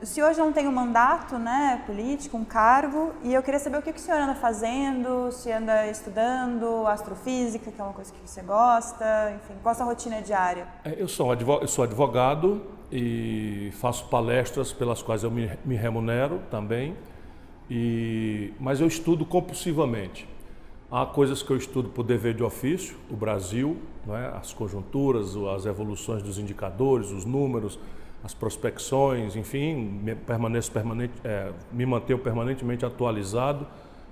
O senhor já não tem um mandato, né, político, um cargo, e eu queria saber o que o senhor anda fazendo, se anda estudando astrofísica, que é uma coisa que você gosta, enfim, qual a sua rotina diária? Eu sou advogado e faço palestras pelas quais eu me remunero também, mas eu estudo compulsivamente. Há coisas que eu estudo por dever de ofício, o Brasil, né, as conjunturas, as evoluções dos indicadores, os números, as prospecções, enfim, me mantenho permanentemente atualizado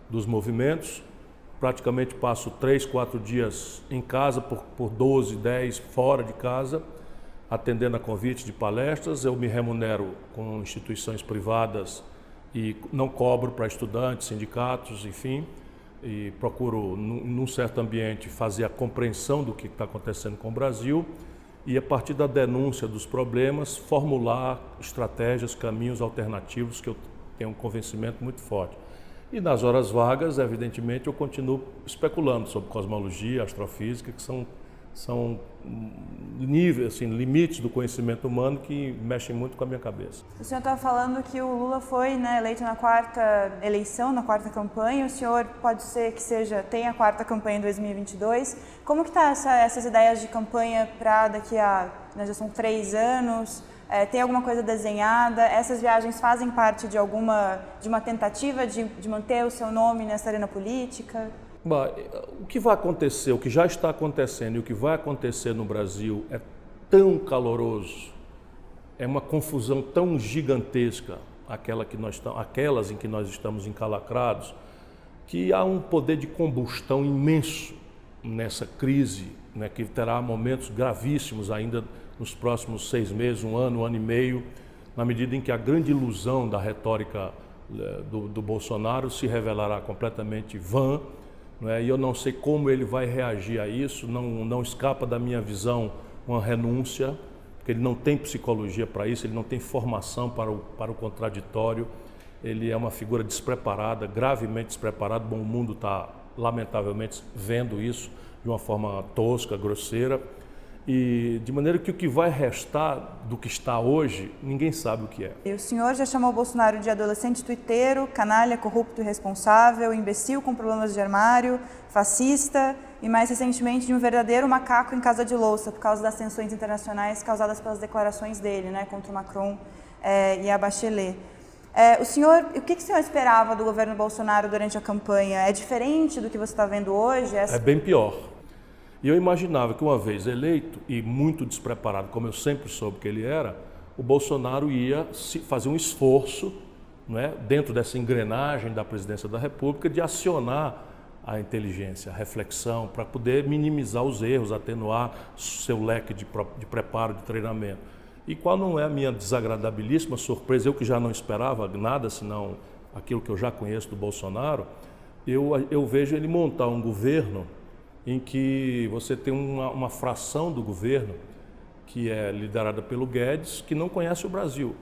dos movimentos. Praticamente passo 3, 4 dias em casa, por 12, 10 fora de casa, atendendo a convites de palestras. Eu me remunero com instituições privadas e não cobro para estudantes, sindicatos, enfim, e procuro, num certo ambiente, fazer a compreensão do que está acontecendo com o Brasil e, a partir da denúncia dos problemas, formular estratégias, caminhos alternativos que eu tenho um convencimento muito forte. E nas horas vagas, evidentemente, eu continuo especulando sobre cosmologia, astrofísica, que são níveis, assim, limites do conhecimento humano que mexem muito com a minha cabeça. O senhor estava falando que o Lula foi, né, eleito na quarta eleição, na quarta campanha. O senhor pode ser que tenha a quarta campanha em 2022. Como que está essas ideias de campanha para daqui a, né, já são 3 anos? Tem alguma coisa desenhada? Essas viagens fazem parte de uma tentativa de manter o seu nome nessa arena política? O que vai acontecer, o que já está acontecendo e o que vai acontecer no Brasil é tão caloroso, é uma confusão tão gigantesca, aquelas em que nós estamos encalacrados, que há um poder de combustão imenso nessa crise, né, que terá momentos gravíssimos ainda nos próximos 6 meses, 1 ano, 1 ano e meio, na medida em que a grande ilusão da retórica do Bolsonaro se revelará completamente vã, né? E eu não sei como ele vai reagir a isso, não escapa da minha visão uma renúncia, porque ele não tem psicologia para isso, ele não tem formação para o contraditório, ele é uma figura despreparada, gravemente despreparada. Bom, o mundo está, lamentavelmente, vendo isso de uma forma tosca, grosseira, e de maneira que o que vai restar do que está hoje, ninguém sabe o que é. E o senhor já chamou o Bolsonaro de adolescente tuiteiro, canalha, corrupto e irresponsável, imbecil com problemas de armário, fascista e, mais recentemente, de um verdadeiro macaco em casa de louça, por causa das tensões internacionais causadas pelas declarações dele, né, contra o Macron e a Bachelet. O que o senhor esperava do governo Bolsonaro durante a campanha? É diferente do que você está vendo hoje? É bem pior. E eu imaginava que, uma vez eleito e muito despreparado, como eu sempre soube que ele era, o Bolsonaro ia fazer um esforço, né, dentro dessa engrenagem da presidência da República, de acionar a inteligência, a reflexão, para poder minimizar os erros, atenuar seu leque de preparo, de treinamento. E qual não é a minha desagradabilíssima surpresa, eu que já não esperava nada, senão aquilo que eu já conheço do Bolsonaro, eu vejo ele montar um governo em que você tem uma fração do governo que é liderada pelo Guedes, que não conhece o Brasil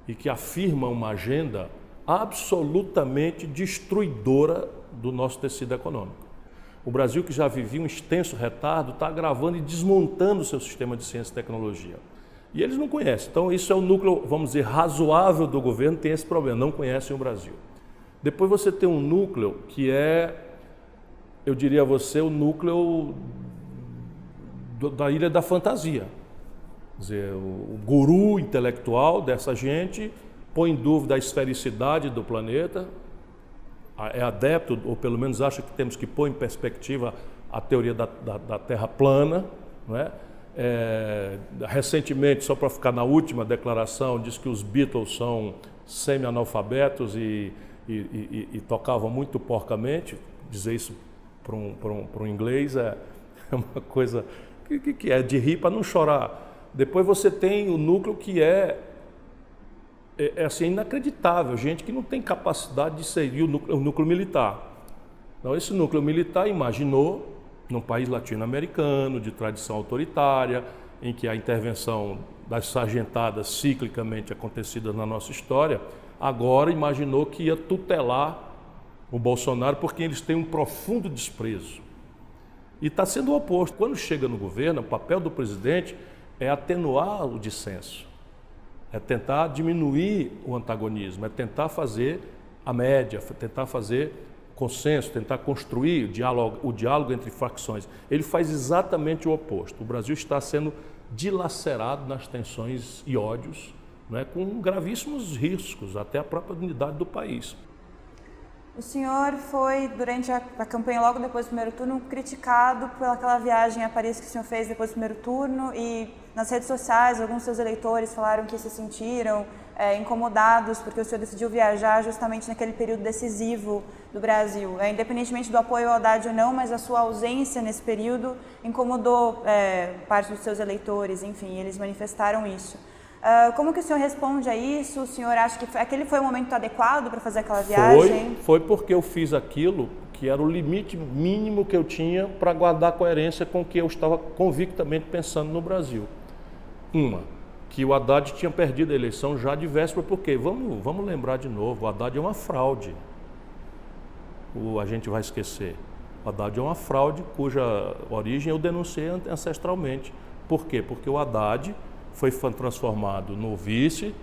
e que afirma uma agenda absolutamente destruidora do nosso tecido econômico. O Brasil, que já vivia um extenso retardo, está agravando e desmontando o seu sistema de ciência e tecnologia. E eles não conhecem. Então, isso é o núcleo, vamos dizer, razoável do governo, tem esse problema, não conhecem o Brasil. Depois você tem um núcleo que é, eu diria a você, o núcleo da Ilha da Fantasia. Quer dizer, o guru intelectual dessa gente põe em dúvida a esfericidade do planeta, é adepto, ou pelo menos acha que temos que pôr em perspectiva a teoria da Terra plana, não é? Recentemente, só para ficar na última declaração, diz que os Beatles são semi-analfabetos e tocavam muito porcamente. Dizer isso para um inglês é uma coisa que é de rir para não chorar. Depois você tem o núcleo que é assim, inacreditável, gente que não tem capacidade de seguir o núcleo militar. Então, esse núcleo militar imaginou, num país latino-americano, de tradição autoritária, em que a intervenção das sargentadas ciclicamente acontecidas na nossa história, agora imaginou que ia tutelar o Bolsonaro, porque eles têm um profundo desprezo. E está sendo o oposto. Quando chega no governo, o papel do presidente é atenuar o dissenso. é tentar diminuir o antagonismo, é tentar fazer a média, tentar fazer consenso, tentar construir o diálogo entre facções. Ele faz exatamente o oposto. O Brasil está sendo dilacerado nas tensões e ódios, né, com gravíssimos riscos, até a própria unidade do país. O senhor foi, durante a campanha, logo depois do primeiro turno, criticado pelaquela viagem a Paris que o senhor fez depois do primeiro turno, e nas redes sociais alguns seus eleitores falaram que se sentiram incomodados porque o senhor decidiu viajar justamente naquele período decisivo do Brasil. Independentemente do apoio ao Haddad ou não, mas a sua ausência nesse período incomodou parte dos seus eleitores, enfim, eles manifestaram isso. Como que o senhor responde a isso? O senhor acha que aquele foi o momento adequado para fazer aquela viagem? Foi porque eu fiz aquilo que era o limite mínimo que eu tinha para guardar coerência com o que eu estava convictamente pensando no Brasil. Que o Haddad tinha perdido a eleição já de véspera, porque vamos lembrar de novo, o Haddad é uma fraude. A gente vai esquecer. O Haddad é uma fraude cuja origem eu denunciei ancestralmente. Por quê? Porque o Haddad foi transformado no vice,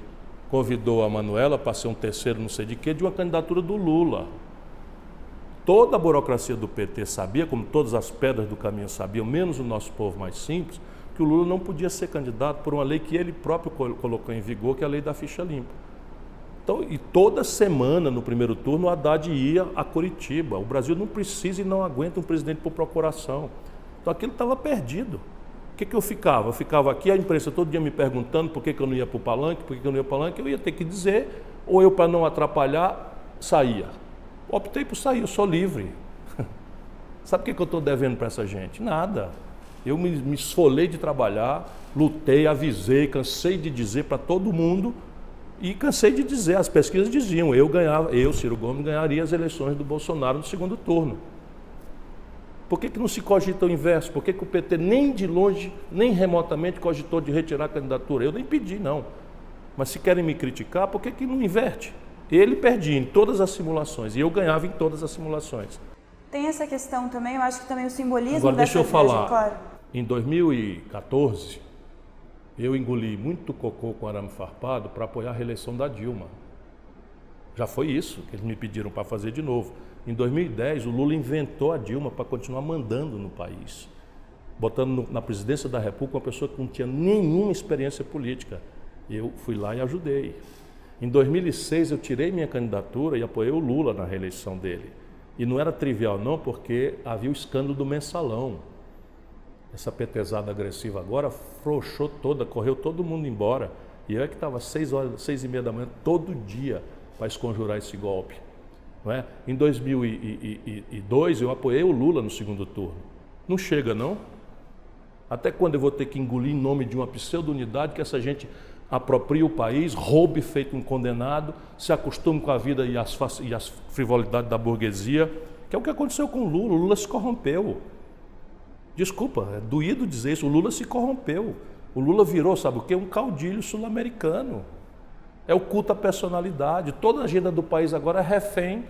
convidou a Manuela para ser um terceiro não sei de quê, de uma candidatura do Lula. Toda a burocracia do PT sabia, como todas as pedras do caminho sabiam, menos o nosso povo mais simples, que o Lula não podia ser candidato por uma lei que ele próprio colocou em vigor, que é a lei da ficha limpa. Então, e toda semana, no primeiro turno, o Haddad ia a Curitiba. O Brasil não precisa e não aguenta um presidente por procuração. Então, aquilo estava perdido. O que eu ficava? Eu ficava aqui, a imprensa todo dia me perguntando por que eu não ia para o palanque, por que eu não ia para o palanque, eu ia ter que dizer, ou eu, para não atrapalhar, saía. Optei por sair, eu sou livre. Sabe o que eu estou devendo para essa gente? Nada. Eu me esfolei de trabalhar, lutei, avisei, cansei de dizer para todo mundo e cansei de dizer, as pesquisas diziam, eu, Ciro Gomes, ganharia as eleições do Bolsonaro no segundo turno. Por que não se cogita o inverso? Por que o PT nem de longe, nem remotamente cogitou de retirar a candidatura? Eu nem pedi, não. Mas se querem me criticar, por que não inverte? Ele perdia em todas as simulações e eu ganhava em todas as simulações. Tem essa questão também, eu acho que também o simbolismo Agora, deixa eu falar. Claro. Em 2014, eu engoli muito cocô com arame farpado para apoiar a reeleição da Dilma. Já foi isso que eles me pediram para fazer de novo. Em 2010, o Lula inventou a Dilma para continuar mandando no país, botando na presidência da República uma pessoa que não tinha nenhuma experiência política. Eu fui lá e ajudei. Em 2006, eu tirei minha candidatura e apoiei o Lula na reeleição dele. E não era trivial não, porque havia o escândalo do mensalão. Essa petezada agressiva agora frouxou toda, correu todo mundo embora. E eu é que estava 6h30 da manhã, todo dia, para esconjurar esse golpe. Não é? Em 2002, eu apoiei o Lula no segundo turno. Não chega, não? Até quando eu vou ter que engolir em nome de uma pseudo-unidade que essa gente aproprie o país, roube feito um condenado, se acostume com a vida e as frivolidades da burguesia, que é o que aconteceu com o Lula. O Lula se corrompeu. Desculpa, é doído dizer isso, o Lula se corrompeu. O Lula virou, sabe o quê? Um caudilho sul-americano. É o culto à personalidade. Toda a agenda do país agora é refém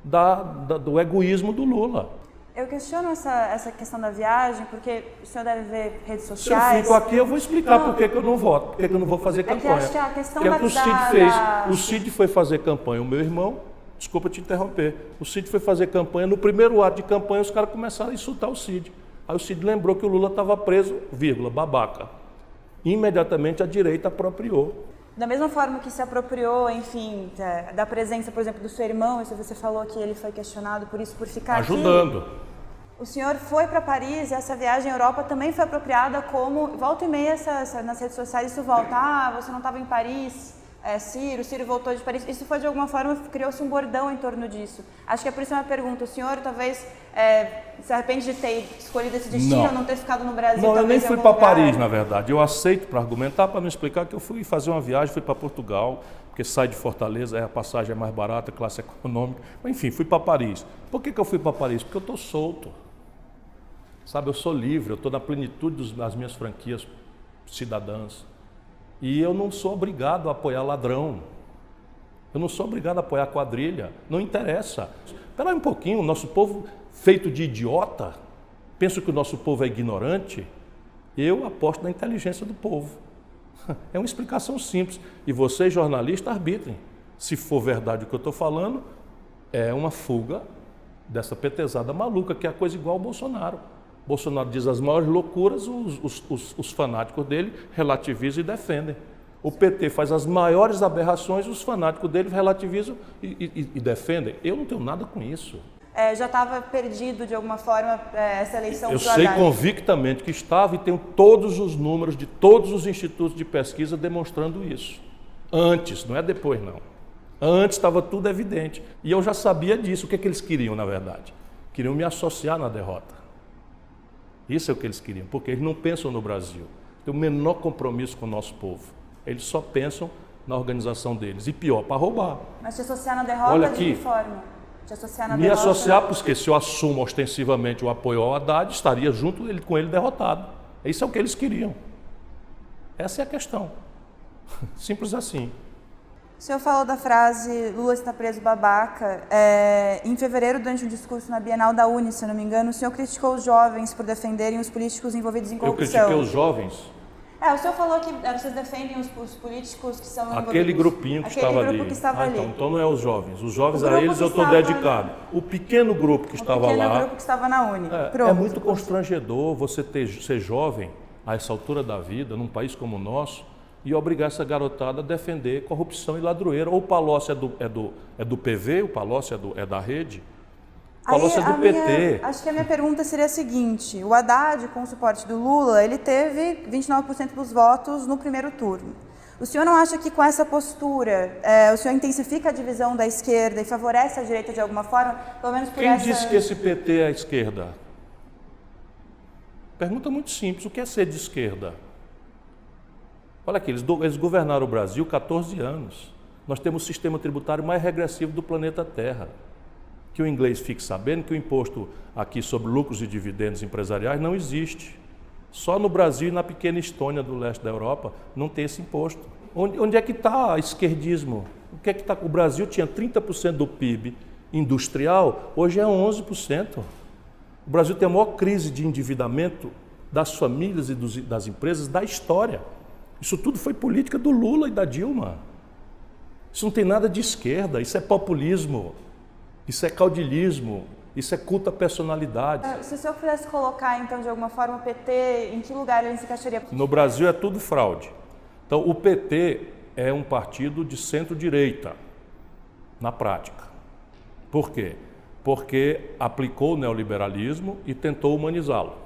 do egoísmo do Lula. Eu questiono essa questão da viagem, porque o senhor deve ver redes sociais. Se eu fico aqui, eu vou explicar por que eu não voto, por que eu não vou fazer campanha. É que a questão o Cid fez. O Cid foi fazer campanha, o meu irmão, desculpa te interromper, o Cid foi fazer campanha, no primeiro ato de campanha os caras começaram a insultar o Cid. Aí o Cid lembrou que o Lula estava preso, babaca. Imediatamente a direita apropriou. Da mesma forma que se apropriou, enfim, da presença, por exemplo, do seu irmão, isso você falou que ele foi questionado por isso, por ficar ajudando. Aqui. O senhor foi para Paris e essa viagem à Europa também foi apropriada como, volta e meia nas redes sociais isso volta, você não estava em Paris, Ciro voltou de Paris. Isso foi de alguma forma, criou-se um bordão em torno disso. Acho que é por isso a minha pergunta, o senhor talvez se arrepende de ter escolhido esse destino ou não ter ficado no Brasil? Não, eu nem fui para Paris, na verdade. Eu aceito para argumentar, para não explicar que eu fui fazer uma viagem, fui para Portugal, porque sai de Fortaleza, a passagem é mais barata, classe econômica. Mas, enfim, fui para Paris. Por que eu fui para Paris? Porque eu estou solto. Sabe, eu sou livre, eu estou na plenitude das minhas franquias cidadãs. E eu não sou obrigado a apoiar ladrão. Eu não sou obrigado a apoiar quadrilha. Não interessa. Espera aí um pouquinho, o nosso povo feito de idiota, penso que o nosso povo é ignorante. Eu aposto na inteligência do povo. É uma explicação simples. E vocês, jornalistas, arbitrem. Se for verdade o que eu estou falando, é uma fuga dessa petezada maluca, que é a coisa igual ao Bolsonaro. Bolsonaro diz as maiores loucuras, os fanáticos dele relativizam e defendem. O PT faz as maiores aberrações, os fanáticos dele relativizam e defendem. Eu não tenho nada com isso. Já estava perdido de alguma forma essa eleição? Eu sei convictamente que estava e tenho todos os números de todos os institutos de pesquisa demonstrando isso. Antes, não é depois não. Antes estava tudo evidente. E eu já sabia disso. O que é que eles queriam, na verdade? Queriam me associar na derrota. Isso é o que eles queriam, porque eles não pensam no Brasil. Tem o menor compromisso com o nosso povo. Eles só pensam na organização deles. E pior, para roubar. Mas te associar na derrota Olha de aqui, que forma? Te associar na me derrota? associar, porque se eu assumo ostensivamente o apoio ao Haddad, estaria junto com ele derrotado. Isso é o que eles queriam. Essa é a questão. Simples assim. O senhor falou da frase Lula está preso babaca. Em fevereiro, durante um discurso na Bienal da Uni, se eu não me engano, o senhor criticou os jovens por defenderem os políticos envolvidos em corrupção. Eu critiquei os jovens? O senhor falou que vocês defendem os políticos que são envolvidos. Aquele grupinho que estava ali. Então não é os jovens. Os jovens, a eles eu estou dedicado. O pequeno grupo que estava lá. O pequeno grupo que estava na Uni. É muito constrangedor você ser jovem, a essa altura da vida, num país como o nosso, e obrigar essa garotada a defender corrupção e ladroeira. Ou o Palocci é do PV, o Palocci é da rede. O Palocci é do PT. Acho que a minha pergunta seria a seguinte: o Haddad, com o suporte do Lula, ele teve 29% dos votos no primeiro turno. O senhor não acha que com essa postura, o senhor intensifica a divisão da esquerda e favorece a direita de alguma forma? Pelo menos por Quem disse que esse PT é a esquerda? Pergunta muito simples: o que é ser de esquerda? Olha aqui, eles governaram o Brasil 14 anos. Nós temos o sistema tributário mais regressivo do planeta Terra. Que o inglês fique sabendo que o imposto aqui sobre lucros e dividendos empresariais não existe. Só no Brasil e na pequena Estônia do leste da Europa não tem esse imposto. Onde é que está o esquerdismo? O que é que está? O Brasil tinha 30% do PIB industrial, hoje é 11%. O Brasil tem a maior crise de endividamento das famílias e das empresas da história. Isso tudo foi política do Lula e da Dilma. Isso não tem nada de esquerda, isso é populismo, isso é caudilismo, isso é culto à personalidade. Se o senhor pudesse colocar, então, de alguma forma, o PT, em que lugar ele se encaixaria? No Brasil é tudo fraude. Então, o PT é um partido de centro-direita, na prática. Por quê? Porque aplicou o neoliberalismo e tentou humanizá-lo.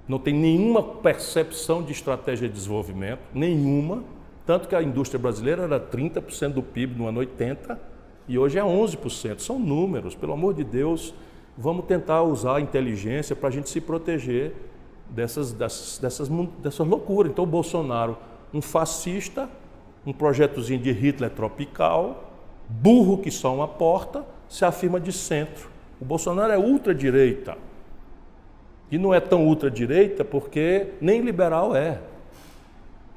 Não tem nenhuma percepção de estratégia de desenvolvimento, nenhuma, tanto que a indústria brasileira era 30% do PIB no ano 80 e hoje é 11%. São números, pelo amor de Deus, vamos tentar usar a inteligência para a gente se proteger dessas loucuras. Então o Bolsonaro, um fascista, um projetozinho de Hitler tropical, burro que só uma porta, se afirma de centro. O Bolsonaro é ultradireita. E não é tão ultradireita porque nem liberal é.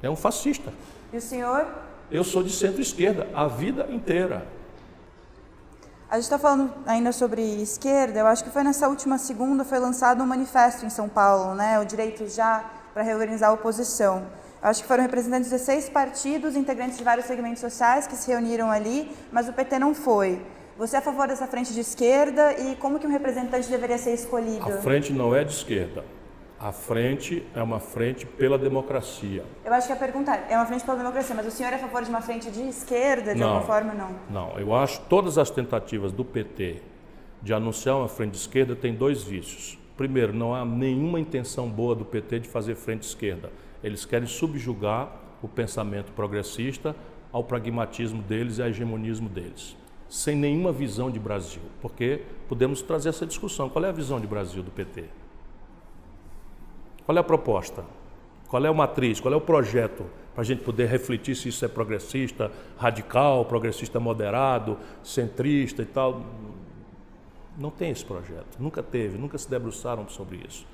É um fascista. E o senhor? Eu sou de centro-esquerda a vida inteira. A gente está falando ainda sobre esquerda. Eu acho que foi nessa última segunda foi lançado um manifesto em São Paulo, né? O Direito Já, para reorganizar a oposição. Eu acho que foram representantes de 16 partidos, integrantes de vários segmentos sociais que se reuniram ali, mas o PT não foi. Você é a favor dessa frente de esquerda e como que um representante deveria ser escolhido? A frente não é de esquerda. A frente é uma frente pela democracia. Eu acho que a pergunta é uma frente pela democracia, mas o senhor é a favor de uma frente de esquerda, de alguma forma, não? Não, eu acho que todas as tentativas do PT de anunciar uma frente de esquerda têm dois vícios. Primeiro, não há nenhuma intenção boa do PT de fazer frente de esquerda. Eles querem subjugar o pensamento progressista ao pragmatismo deles e ao hegemonismo deles, sem nenhuma visão de Brasil, porque podemos trazer essa discussão. Qual é a visão de Brasil do PT? Qual é a proposta? Qual é a matriz? Qual é o projeto para a gente poder refletir se isso é progressista, radical, progressista moderado, centrista e tal? Não tem esse projeto, nunca teve, nunca se debruçaram sobre isso.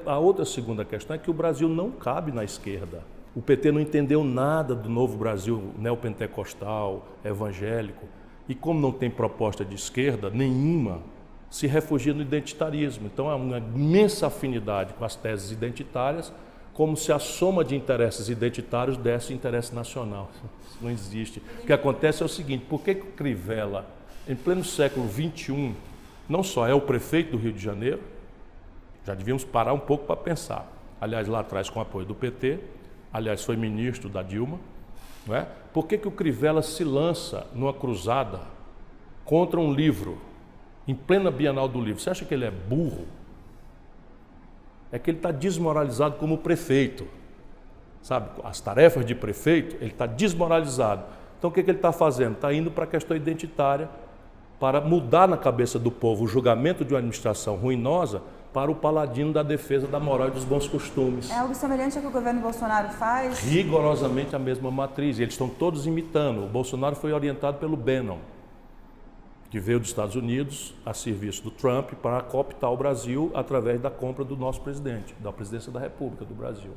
A outra segunda questão é que o Brasil não cabe na esquerda. O PT não entendeu nada do novo Brasil neopentecostal, evangélico. E como não tem proposta de esquerda nenhuma, se refugia no identitarismo. Então há uma imensa afinidade com as teses identitárias, como se a soma de interesses identitários desse interesse nacional. Isso não existe. O que acontece é o seguinte, por que o Crivella, em pleno século XXI, não só é o prefeito do Rio de Janeiro, já devíamos parar um pouco para pensar. Aliás, lá atrás com o apoio do PT, aliás, foi ministro da Dilma, não é? Por que o Crivella se lança numa cruzada contra um livro, em plena Bienal do Livro? Você acha que ele é burro? É que ele está desmoralizado como prefeito, sabe? As tarefas de prefeito, ele está desmoralizado. Então o que ele está fazendo? Está indo para a questão identitária, para mudar na cabeça do povo o julgamento de uma administração ruinosa para o paladino da defesa da moral e dos bons costumes. É algo semelhante ao que o governo Bolsonaro faz? Rigorosamente a mesma matriz, e eles estão todos imitando. O Bolsonaro foi orientado pelo Bannon, que veio dos Estados Unidos a serviço do Trump para cooptar o Brasil através da compra do nosso presidente, da presidência da República do Brasil.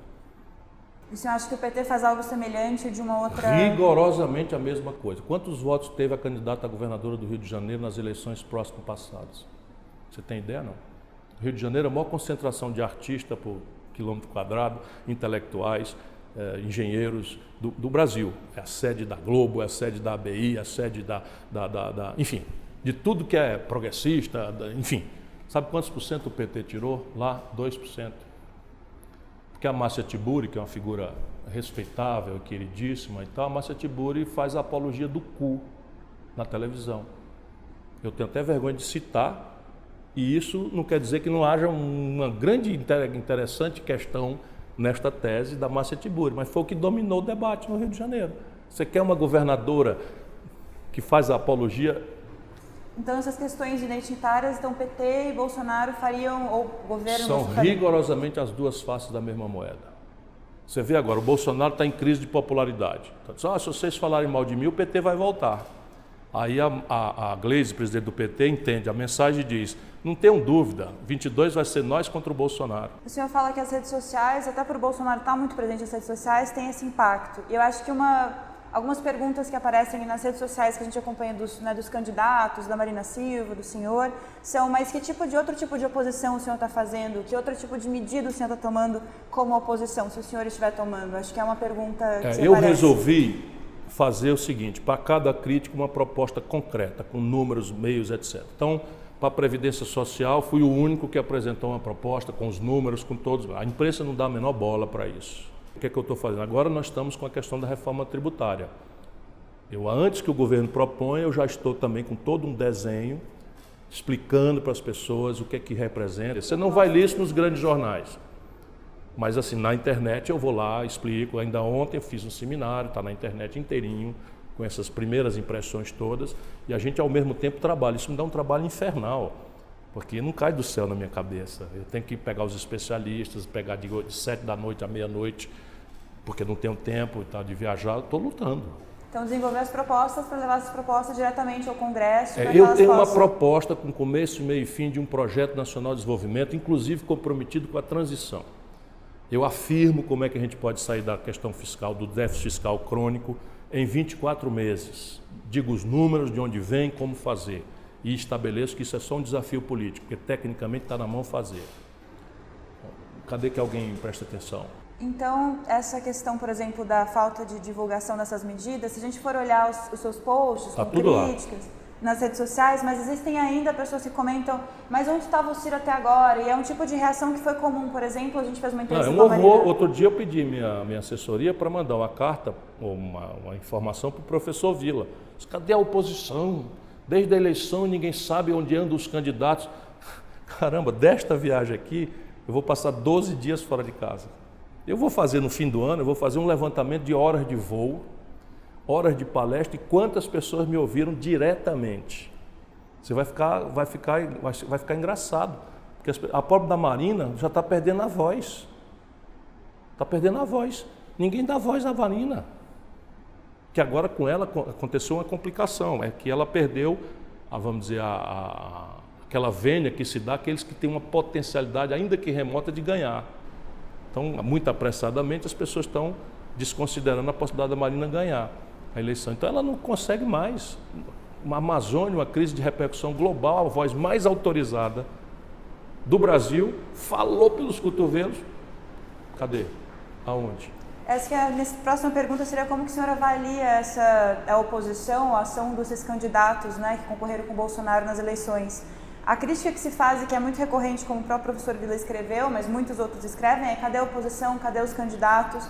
E o senhor acha que o PT faz algo semelhante de uma outra... Rigorosamente a mesma coisa. Quantos votos teve a candidata a governadora do Rio de Janeiro nas eleições próximas passadas? Você tem ideia, não? O Rio de Janeiro é a maior concentração de artistas por quilômetro quadrado, intelectuais, engenheiros do Brasil. É a sede da Globo, é a sede da ABI, é a sede enfim, de tudo que é progressista, enfim. Sabe quantos por cento o PT tirou? Lá, 2%. Porque a Márcia Tiburi, que é uma figura respeitável, queridíssima e tal, a Márcia Tiburi faz a apologia do cu na televisão. Eu tenho até vergonha de citar, e isso não quer dizer que não haja uma grande interessante questão nesta tese da Márcia Tiburi, mas foi o que dominou o debate no Rio de Janeiro. Você quer uma governadora que faz a apologia? Então essas questões identitárias, então PT e Bolsonaro fariam, ou o governo... São rigorosamente as duas faces da mesma moeda. Você vê agora, o Bolsonaro está em crise de popularidade. Então, se vocês falarem mal de mim, o PT vai voltar. Aí a Gleisi, presidente do PT, entende a mensagem e diz, não tenham dúvida, 22 vai ser nós contra o Bolsonaro. O senhor fala que as redes sociais, até por o Bolsonaro estar muito presente nas redes sociais, tem esse impacto. E eu acho que algumas perguntas que aparecem nas redes sociais que a gente acompanha dos candidatos, da Marina Silva, do senhor, são, mas que outro tipo de oposição o senhor está fazendo? Que outro tipo de medida o senhor está tomando como oposição, se o senhor estiver tomando? Acho que é uma pergunta que eu resolvi fazer o seguinte, para cada crítico uma proposta concreta, com números, meios, etc. Então, para a Previdência Social, fui o único que apresentou uma proposta com os números, com todos. A imprensa não dá a menor bola para isso. O que é que eu estou fazendo? Agora nós estamos com a questão da reforma tributária. Antes que o governo proponha, eu já estou também com todo um desenho, explicando para as pessoas o que é que representa. Você não vai ler isso nos grandes jornais. Mas assim, na internet eu vou lá, explico. Ainda ontem eu fiz um seminário, está na internet inteirinho, com essas primeiras impressões todas, e a gente ao mesmo tempo trabalha. Isso me dá um trabalho infernal, porque não cai do céu na minha cabeça. Eu tenho que pegar os especialistas, pegar de 7 da noite à meia-noite, porque não tenho tempo e tal, de viajar, estou lutando. Então desenvolver as propostas para levar essas propostas diretamente ao Congresso. Eu tenho uma proposta com começo, meio e fim de um projeto nacional de desenvolvimento, inclusive comprometido com a transição. Eu afirmo como é que a gente pode sair da questão fiscal, do déficit fiscal crônico, em 24 meses. Digo os números, de onde vem, como fazer. E estabeleço que isso é só um desafio político, porque tecnicamente está na mão fazer. Cadê que alguém presta atenção? Então, essa questão, por exemplo, da falta de divulgação dessas medidas, se a gente for olhar os seus posts, com críticas, nas redes sociais, mas existem ainda pessoas que comentam, mas onde estava o Ciro até agora? E é um tipo de reação que foi comum, por exemplo, a gente fez uma entrevista com a Marina. Outro dia eu pedi minha assessoria para mandar uma carta, uma informação para o professor Vila. Cadê a oposição? Desde a eleição ninguém sabe onde andam os candidatos. Caramba, desta viagem aqui, eu vou passar 12 dias fora de casa. Eu vou fazer no fim do ano, eu vou fazer um levantamento de horas de voo, horas de palestra e quantas pessoas me ouviram diretamente. Você vai ficar engraçado, porque a pobre da Marina já está perdendo a voz. Está perdendo a voz. Ninguém dá voz à Marina. Que agora com ela aconteceu uma complicação, é que ela perdeu, vamos dizer, aquela vênia que se dá àqueles que têm uma potencialidade, ainda que remota, de ganhar. Então, muito apressadamente, as pessoas estão desconsiderando a possibilidade da Marina ganhar a eleição. Então, ela não consegue mais. Uma Amazônia, uma crise de repercussão global, a voz mais autorizada do Brasil, falou pelos cotovelos. Cadê? Aonde? Essa que a próxima pergunta seria como que o senhor avalia a oposição, a ação desses candidatos, né, que concorreram com o Bolsonaro nas eleições. A crítica que se faz e que é muito recorrente, como o próprio professor Vila escreveu, mas muitos outros escrevem, é cadê a oposição, cadê os candidatos?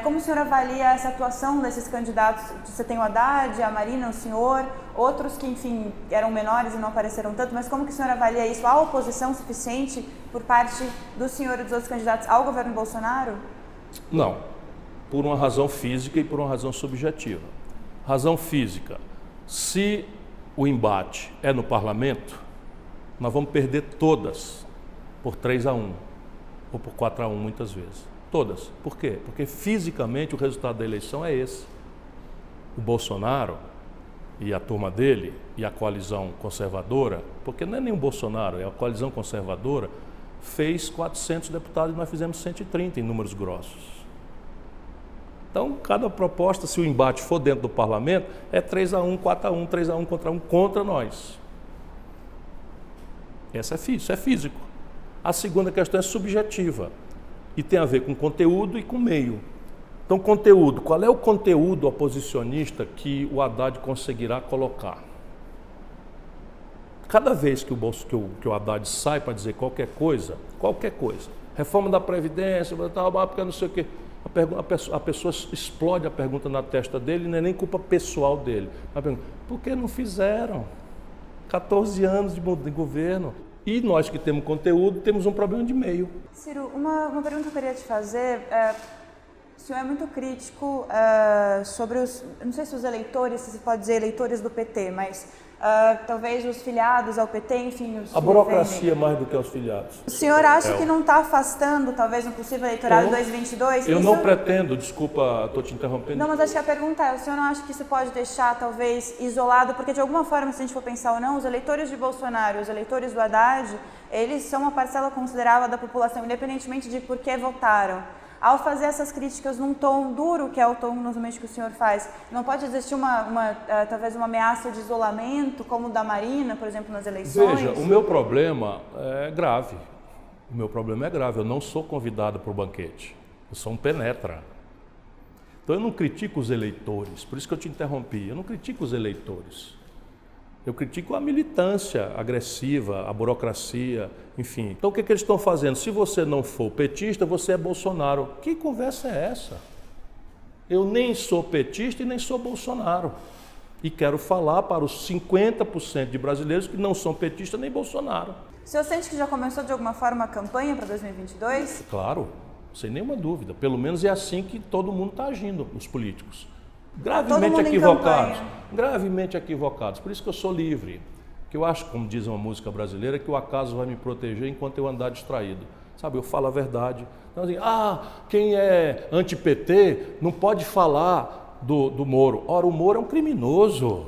Como o senhor avalia essa atuação desses candidatos? Você tem o Haddad, a Marina, o senhor, outros que, enfim, eram menores e não apareceram tanto, mas como que o senhor avalia isso? Há oposição suficiente por parte do senhor e dos outros candidatos ao governo Bolsonaro? Não, por uma razão física e por uma razão subjetiva. Razão física, se o embate é no parlamento, nós vamos perder todas por 3-1 ou por 4-1 muitas vezes. Todas. Por quê? Porque fisicamente o resultado da eleição é esse. O Bolsonaro e a turma dele e a coalizão conservadora, porque não é nem o Bolsonaro, é a coalizão conservadora, fez 400 deputados e nós fizemos 130 em números grossos. Então, cada proposta, se o embate for dentro do parlamento, é 3-1, 4-1, 3-1 contra 1 contra nós. Isso é físico. A segunda questão é subjetiva e tem a ver com conteúdo e com meio. Então, conteúdo. Qual é o conteúdo oposicionista que o Haddad conseguirá colocar? Cada vez que o Haddad sai para dizer qualquer coisa, reforma da Previdência, porque não sei o quê, a pessoa explode a pergunta na testa dele, não é nem culpa pessoal dele. Por que não fizeram? 14 anos de governo. E nós que temos conteúdo, temos um problema de meio. Ciro, uma pergunta que eu queria te fazer, o senhor é muito crítico sobre não sei se os eleitores, se pode dizer eleitores do PT, mas talvez os filiados ao PT, enfim... A burocracia mais do que os filiados. O senhor acha que não está afastando, talvez, um possível eleitorado de 2022? Eu não pretendo, desculpa, estou te interrompendo. Não, mas acho que a pergunta é, o senhor não acha que isso pode deixar, talvez, isolado? Porque, de alguma forma, se a gente for pensar ou não, os eleitores de Bolsonaro, os eleitores do Haddad, eles são uma parcela considerável da população, independentemente de por que votaram. Ao fazer essas críticas num tom duro, que é o tom normalmente que o senhor faz, não pode existir talvez uma ameaça de isolamento, como o da Marina, por exemplo, nas eleições? Veja, o meu problema é grave. Eu não sou convidado para o banquete. Eu sou um penetra. Então eu não critico os eleitores, por isso que eu te interrompi. Eu não critico os eleitores. Eu critico a militância agressiva, a burocracia, enfim. Então o que eles estão fazendo? Se você não for petista, você é Bolsonaro. Que conversa é essa? Eu nem sou petista e nem sou Bolsonaro. E quero falar para os 50% de brasileiros que não são petistas nem Bolsonaro. O senhor sente que já começou de alguma forma a campanha para 2022? Claro, sem nenhuma dúvida. Pelo menos é assim que todo mundo está agindo, os políticos. Gravemente equivocados. Por isso que eu sou livre. Que eu acho, como diz uma música brasileira, que o acaso vai me proteger enquanto eu andar distraído. Sabe, eu falo a verdade. Então, assim, quem é anti-PT não pode falar do Moro. Ora, o Moro é um criminoso.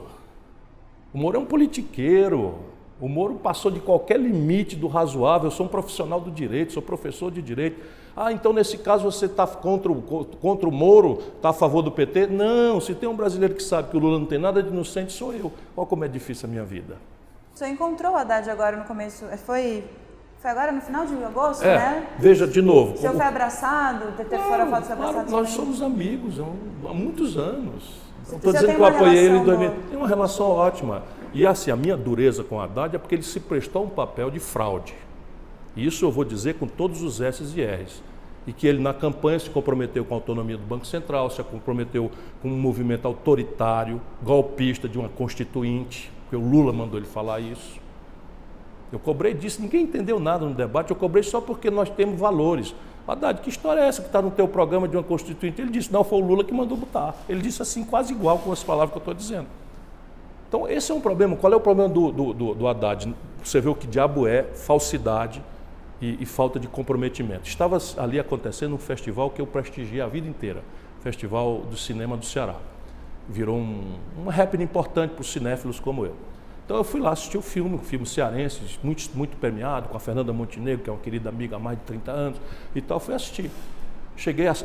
O Moro é um politiqueiro. O Moro passou de qualquer limite do razoável. Eu sou um profissional do direito, sou professor de direito. Então nesse caso você está contra o Moro, está a favor do PT? Não, se tem um brasileiro que sabe que o Lula não tem nada de inocente, sou eu. Olha como é difícil a minha vida. O senhor encontrou o Haddad agora no começo, foi agora no final de agosto, né? Veja, de novo. O senhor foi abraçado, fora a foto foi abraçado? Nós somos amigos há muitos anos. Não estou dizendo que eu apoiei ele em 2000. Tem uma relação ótima. E assim, a minha dureza com o Haddad é porque ele se prestou um papel de fraude. Isso eu vou dizer com todos os S's e R's. E que ele na campanha se comprometeu com a autonomia do Banco Central, se comprometeu com um movimento autoritário, golpista de uma constituinte, porque o Lula mandou ele falar isso. Eu cobrei disso, ninguém entendeu nada no debate, eu cobrei só porque nós temos valores. Haddad, que história é essa que está no teu programa de uma constituinte? Ele disse, não, foi o Lula que mandou botar. Ele disse assim, quase igual com as palavras que eu estou dizendo. Então esse é um problema. Qual é o problema do Haddad? Você vê o que diabo é falsidade e falta de comprometimento. Estava ali acontecendo um festival que eu prestigiei a vida inteira, Festival do Cinema do Ceará. Virou um happening importante para os cinéfilos como eu. Então eu fui lá assistir o filme, um filme cearense, muito premiado, com a Fernanda Montenegro, que é uma querida amiga há mais de 30 anos, e tal, fui assistir.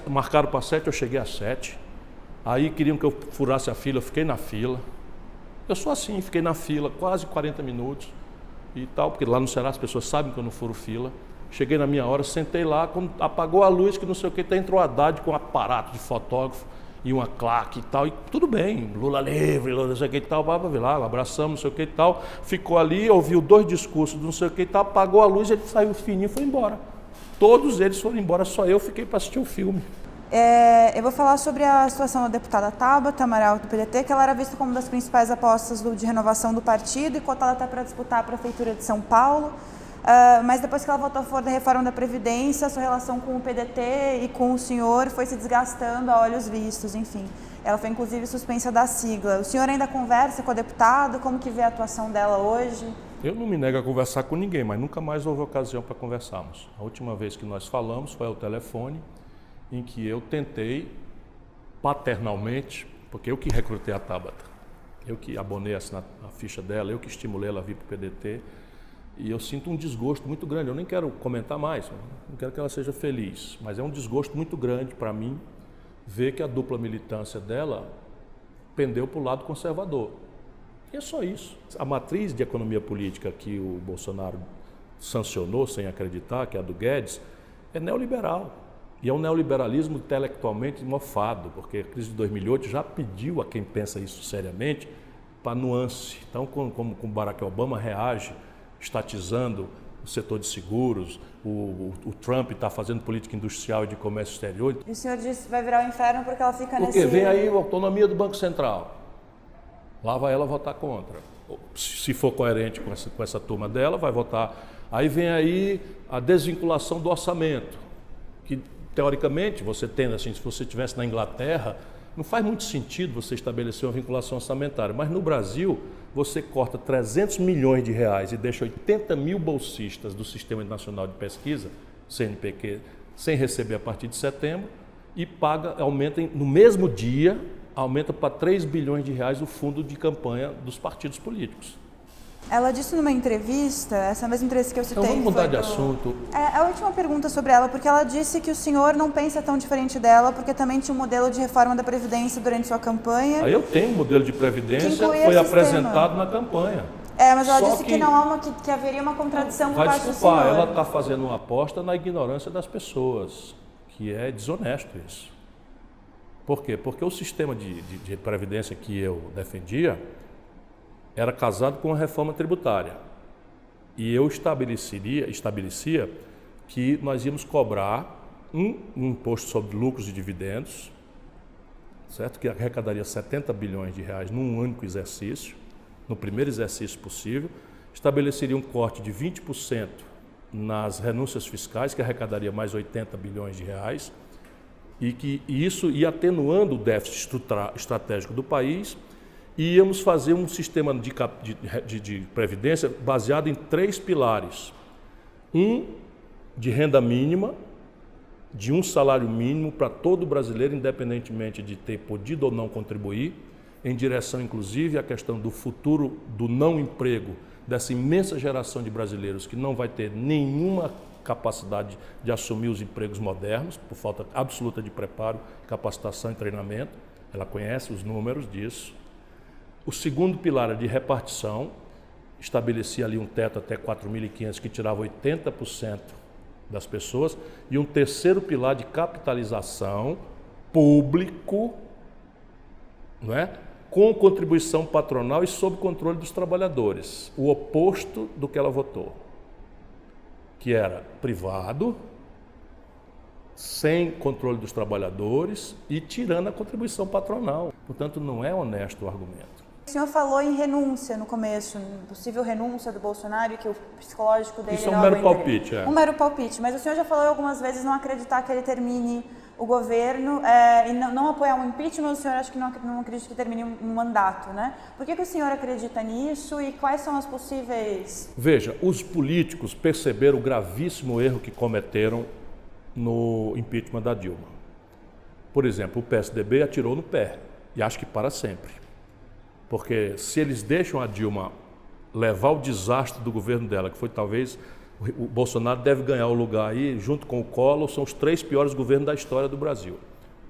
Marcaram para 7, eu cheguei às 7. Aí queriam que eu furasse a fila, eu fiquei na fila. Eu sou assim, fiquei na fila quase 40 minutos e tal, porque lá no Ceará as pessoas sabem que eu não furo fila. Cheguei na minha hora, sentei lá, quando apagou a luz, que não sei o que, entrou o Haddad com um aparato de fotógrafo e uma claque e tal, e tudo bem, Lula livre, Lula não sei o que e tal, lá, abraçamos, não sei o que e tal, ficou ali, ouviu 2 discursos, não sei o que e tal, apagou a luz, ele saiu fininho e foi embora. Todos eles foram embora, só eu fiquei para assistir o filme. Eu vou falar sobre a situação da deputada Tabata Amaral do PDT, que ela era vista como uma das principais apostas de renovação do partido e cotada até para disputar a Prefeitura de São Paulo. Mas depois que ela votou a favor da reforma da Previdência, a sua relação com o PDT e com o senhor foi se desgastando a olhos vistos, enfim. Ela foi inclusive suspensa da sigla. O senhor ainda conversa com a deputada? Como que vê a atuação dela hoje? Eu não me nego a conversar com ninguém, mas nunca mais houve ocasião para conversarmos. A última vez que nós falamos foi ao telefone, em que eu tentei paternalmente, porque eu que recrutei a Tabata, eu que abonei a ficha dela, eu que estimulei ela a vir para o PDT, e eu sinto um desgosto muito grande. Eu nem quero comentar mais, não quero que ela seja feliz, mas é um desgosto muito grande para mim ver que a dupla militância dela pendeu para o lado conservador. E é só isso. A matriz de economia política que o Bolsonaro sancionou sem acreditar, que é a do Guedes, é neoliberal. E é um neoliberalismo intelectualmente mofado, porque a crise de 2008 já pediu a quem pensa isso seriamente para nuance. Então, como Barack Obama reage estatizando o setor de seguros, o Trump está fazendo política industrial e de comércio exterior. E o senhor disse que vai virar o inferno porque ela fica Porque vem aí a autonomia do Banco Central. Lá vai ela votar contra. Se for coerente com essa turma dela, vai votar. Aí vem aí a desvinculação do orçamento, que teoricamente você tendo assim, se você estivesse na Inglaterra, não faz muito sentido você estabelecer uma vinculação orçamentária, mas no Brasil você corta 300 milhões de reais e deixa 80 mil bolsistas do Sistema Nacional de Pesquisa, CNPq, sem receber a partir de setembro, e aumenta no mesmo dia, aumenta para 3 bilhões de reais o fundo de campanha dos partidos políticos. Ela disse numa entrevista, essa mesma entrevista que eu citei... Então vamos mudar de assunto. A última pergunta sobre ela, porque ela disse que o senhor não pensa tão diferente dela, porque também tinha um modelo de reforma da Previdência durante sua campanha. Aí eu tenho um modelo de Previdência, foi apresentado na campanha. Mas ela disse que não há que haveria uma contradição por parte do senhor. Ela está fazendo uma aposta na ignorância das pessoas, que é desonesto isso. Por quê? Porque o sistema de Previdência que eu defendia era casado com a reforma tributária. E eu estabelecia que nós íamos cobrar um imposto sobre lucros e dividendos, certo? Que arrecadaria 70 bilhões de reais num único exercício, no primeiro exercício possível, estabeleceria um corte de 20% nas renúncias fiscais, que arrecadaria mais 80 bilhões de reais, e que isso ia atenuando o déficit estratégico do país, e íamos fazer um sistema de previdência baseado em 3 pilares. Um de renda mínima, de um salário mínimo para todo brasileiro, independentemente de ter podido ou não contribuir, em direção, inclusive, à questão do futuro do não emprego, dessa imensa geração de brasileiros que não vai ter nenhuma capacidade de assumir os empregos modernos, por falta absoluta de preparo, capacitação e treinamento. Ela conhece os números disso. O segundo pilar é de repartição, estabelecia ali um teto até 4.500 que tirava 80% das pessoas, e um terceiro pilar de capitalização público, não é? Com contribuição patronal e sob controle dos trabalhadores, o oposto do que ela votou, que era privado, sem controle dos trabalhadores e tirando a contribuição patronal. Portanto, não é honesto o argumento. O senhor falou em renúncia no começo, possível renúncia do Bolsonaro, e que o psicológico dele isso não é um mero palpite. Um mero palpite, mas o senhor já falou algumas vezes não acreditar que ele termine o governo e não apoiar um impeachment. O senhor acha que não acredita que termine um mandato, né? Por que o senhor acredita nisso e quais são as possíveis... Veja, os políticos perceberam o gravíssimo erro que cometeram no impeachment da Dilma. Por exemplo, o PSDB atirou no pé, e acho que para sempre. Porque se eles deixam a Dilma levar o desastre do governo dela, que foi talvez, o Bolsonaro deve ganhar o lugar aí, junto com o Collor, são os 3 piores governos da história do Brasil.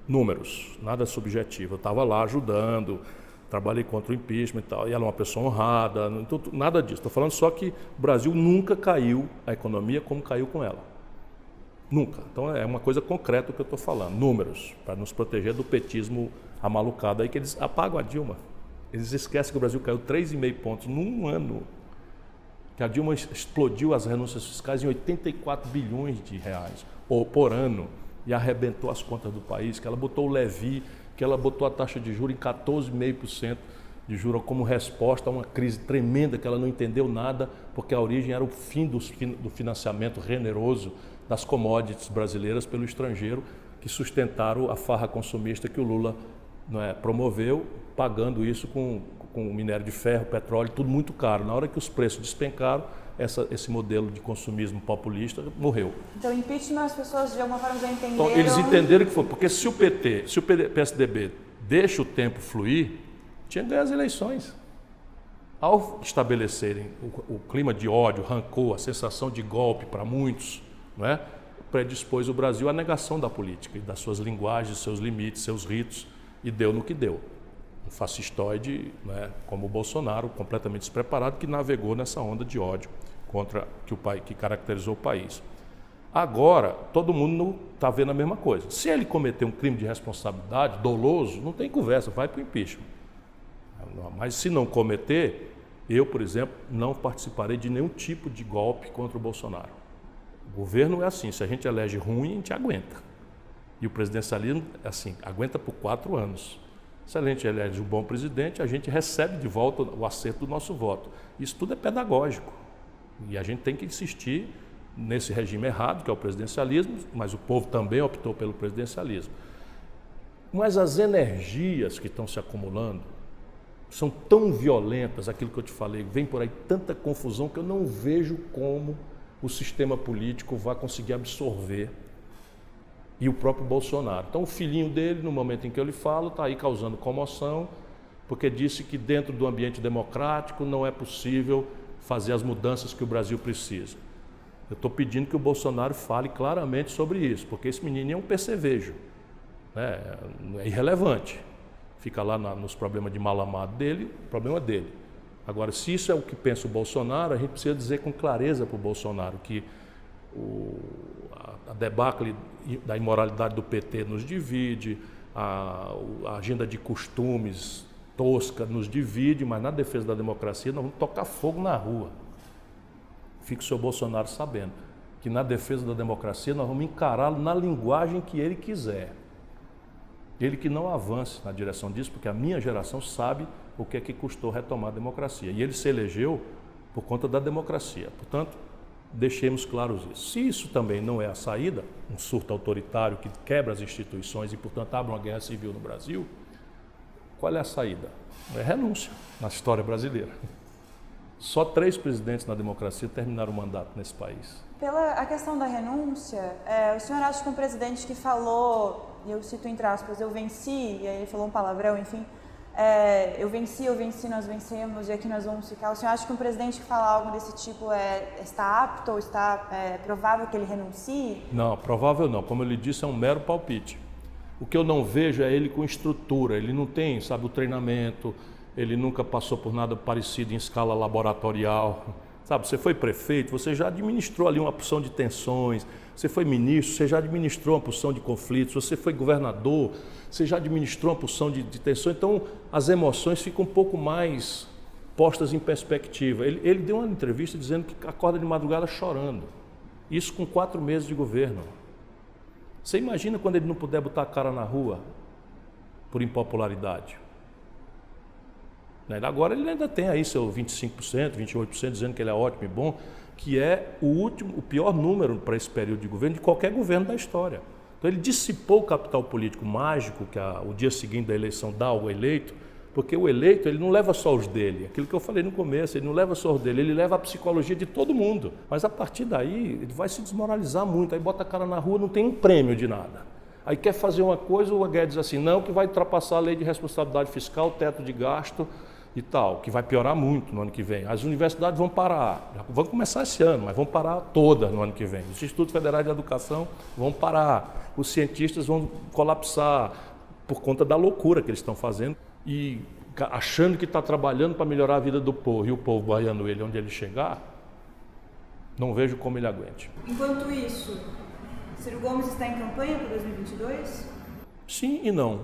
Números, nada subjetivo. Eu estava lá ajudando, trabalhei contra o impeachment e tal, e ela é uma pessoa honrada, nada disso. Estou falando só que o Brasil nunca caiu a economia como caiu com ela. Nunca. Então é uma coisa concreta o que eu estou falando, números, para nos proteger do petismo amalucado aí, que eles apagam a Dilma. Eles esquecem que o Brasil caiu 3,5 pontos num ano, que a Dilma explodiu as renúncias fiscais em 84 bilhões de reais por ano e arrebentou as contas do país, que ela botou o Levi, que ela botou a taxa de juros em 14,5% de juros como resposta a uma crise tremenda que ela não entendeu nada, porque a origem era o fim do financiamento generoso das commodities brasileiras pelo estrangeiro, que sustentaram a farra consumista que o Lula promoveu, pagando isso com minério de ferro, petróleo, tudo muito caro. Na hora que os preços despencaram, esse modelo de consumismo populista morreu. Então, impeachment, as pessoas de alguma forma já entenderam... Então, eles entenderam que foi, porque se o PSDB deixa o tempo fluir, tinha que ganhar as eleições. Ao estabelecerem o clima de ódio, rancor, a sensação de golpe para muitos, predispôs o Brasil à negação da política, e das suas linguagens, seus limites, seus ritos, e deu no que deu. Um fascistoide, como o Bolsonaro, completamente despreparado, que navegou nessa onda de ódio contra que caracterizou o país. Agora, todo mundo está vendo a mesma coisa. Se ele cometer um crime de responsabilidade doloso, não tem conversa, vai para o impeachment. Mas se não cometer, eu, por exemplo, não participarei de nenhum tipo de golpe contra o Bolsonaro. O governo é assim, se a gente elege ruim, a gente aguenta. E o presidencialismo é assim, aguenta por 4 anos. Se a gente elege um bom presidente, a gente recebe de volta o acerto do nosso voto. Isso tudo é pedagógico. E a gente tem que insistir nesse regime errado, que é o presidencialismo, mas o povo também optou pelo presidencialismo. Mas as energias que estão se acumulando são tão violentas, aquilo que eu te falei, vem por aí tanta confusão que eu não vejo como o sistema político vai conseguir absorver, e o próprio Bolsonaro. Então o filhinho dele, no momento em que eu lhe falo, está aí causando comoção, porque disse que dentro do ambiente democrático não é possível fazer as mudanças que o Brasil precisa. Eu estou pedindo que o Bolsonaro fale claramente sobre isso, porque esse menino é um percevejo, é irrelevante. Fica lá nos problemas de mal amado dele, problema dele. Agora, se isso é o que pensa o Bolsonaro, a gente precisa dizer com clareza para o Bolsonaro que a debacle da imoralidade do PT nos divide, a agenda de costumes tosca nos divide, mas na defesa da democracia nós vamos tocar fogo na rua. Fique o senhor Bolsonaro sabendo que na defesa da democracia nós vamos encará-lo na linguagem que ele quiser. Ele que não avance na direção disso, porque a minha geração sabe o que é que custou retomar a democracia. E ele se elegeu por conta da democracia. Portanto, deixemos claros isso. Se isso também não é a saída, um surto autoritário que quebra as instituições e, portanto, abre uma guerra civil no Brasil, qual é a saída? É renúncia na história brasileira. Só 3 presidentes na democracia terminaram o mandato nesse país. A questão da renúncia, o senhor acha que um presidente que falou, e eu cito entre aspas, eu venci, e aí ele falou um palavrão, enfim, eu venci, nós vencemos e aqui nós vamos ficar. O senhor acha que um presidente que fala algo desse tipo está apto ou está provável que ele renuncie? Não, provável não. Como eu lhe disse, é um mero palpite. O que eu não vejo é ele com estrutura. Ele não tem, o treinamento, ele nunca passou por nada parecido em escala laboratorial. Você foi prefeito, você já administrou ali uma porção de tensões, você foi ministro, você já administrou uma porção de conflitos, você foi governador, você já administrou uma porção de tensões, então as emoções ficam um pouco mais postas em perspectiva. Ele deu uma entrevista dizendo que acorda de madrugada chorando, isso com 4 meses de governo. Você imagina quando ele não puder botar a cara na rua por impopularidade? Agora ele ainda tem aí seu 25%, 28%, dizendo que ele é ótimo e bom, que é o pior número para esse período de governo de qualquer governo da história. Então ele dissipou o capital político mágico que o dia seguinte da eleição dá ao eleito, porque o eleito ele não leva só os dele, aquilo que eu falei no começo, ele não leva só os dele, ele leva a psicologia de todo mundo. Mas a partir daí ele vai se desmoralizar muito, aí bota a cara na rua, não tem um prêmio de nada. Aí quer fazer uma coisa, o Guedes diz assim, não, que vai ultrapassar a lei de responsabilidade fiscal, teto de gasto, e tal, que vai piorar muito no ano que vem. As universidades vão parar, vão começar esse ano, mas vão parar todas no ano que vem. Os institutos federais de educação vão parar, os cientistas vão colapsar por conta da loucura que eles estão fazendo e achando que está trabalhando para melhorar a vida do povo, e o povo baiano onde ele chegar, não vejo como ele aguente. Enquanto isso, Ciro Gomes está em campanha para 2022? Sim e não.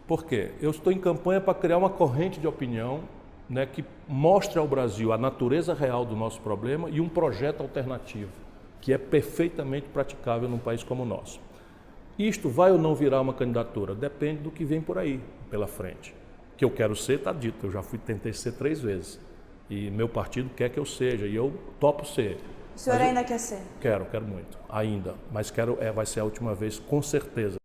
Por quê? Eu estou em campanha para criar uma corrente de opinião, né, que mostre ao Brasil a natureza real do nosso problema e um projeto alternativo, que é perfeitamente praticável num país como o nosso. Isto vai ou não virar uma candidatura? Depende do que vem por aí, pela frente. Que eu quero ser, está dito, eu já tentei ser 3 vezes. E meu partido quer que eu seja, e eu topo ser. O senhor ainda quer ser? Quero muito, ainda. Mas vai ser a última vez, com certeza.